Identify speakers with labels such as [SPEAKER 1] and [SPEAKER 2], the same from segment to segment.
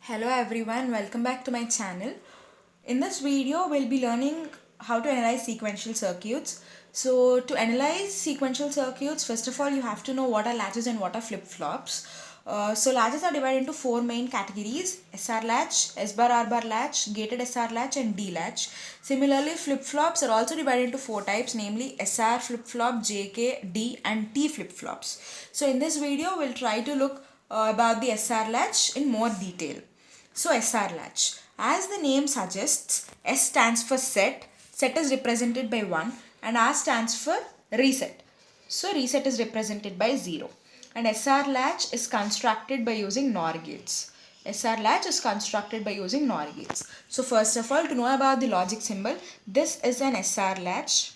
[SPEAKER 1] Hello everyone, welcome back to my channel. In this video, we'll be learning how to analyze sequential circuits. So to analyze sequential circuits, first of all, you have to know what are latches and what are flip-flops. So latches are divided into four main categories: SR latch, S bar R bar latch, gated SR latch and D latch. Similarly, flip-flops are also divided into four types, namely SR flip-flop, JK, D and T flip-flops. So in this video, we'll try to look about the SR latch in more detail. So SR latch, as the name suggests, S stands for set, set is represented by 1 and R stands for reset. So reset is represented by 0 and SR latch is constructed by using NOR gates. SR latch is constructed by using NOR gates. So first of all, to know about the logic symbol, this is an SR latch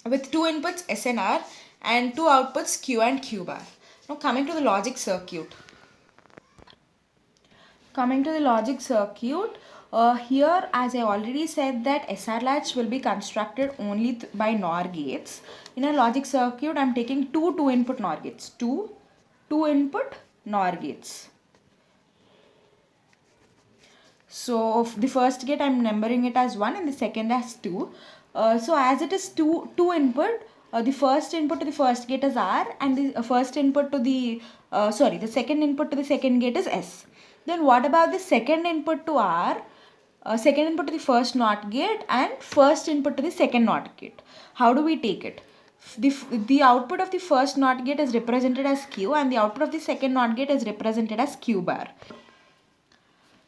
[SPEAKER 1] with two inputs S and R and two outputs Q and Q bar. Now coming to the logic circuit. Coming to the logic circuit, here as I already said that SR latch will be constructed only by NOR gates. In a logic circuit, I am taking two input NOR gates. Two input NOR gates. So the first gate I am numbering it as 1 and the second as 2. So as it is two input, the first input to the first gate is R and the first input to the the second input to the second gate is S. Then what about the second input to R, second input to the first NOT gate and first input to the second NOT gate? How do we take it? The output of the first NOT gate is represented as Q and the output of the second NOT gate is represented as Q bar.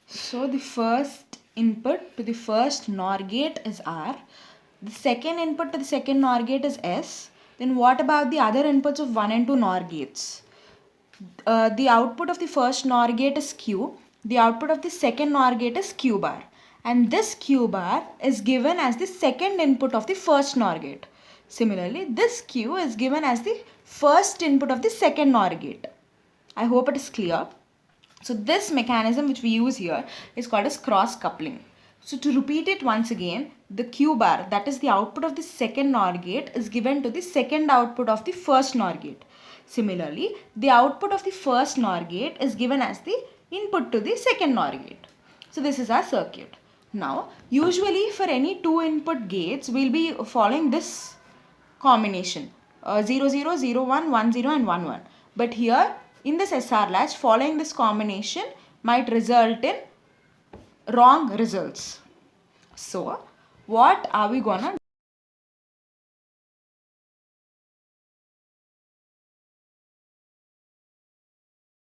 [SPEAKER 1] So the first input to the first NOR gate is R. The second input to the second NOR gate is S. Then what about the other inputs of 1 and 2 NOR gates? The output of the first NOR gate is Q. The output of the second NOR gate is Q bar. And this Q bar is given as the second input of the first NOR gate. Similarly, this Q is given as the first input of the second NOR gate. I hope it is clear. So this mechanism which we use here is called as cross coupling. So to repeat it once again, the Q bar, that is the output of the second NOR gate, is given to the second output of the first NOR gate. Similarly, the output of the first NOR gate is given as the input to the second NOR gate. So this is our circuit. Now, usually for any two input gates, we'll be following this combination 0 0 0 1 1 0 and 1 1. But here in this SR latch, following this combination might result in wrong results. So what are we gonna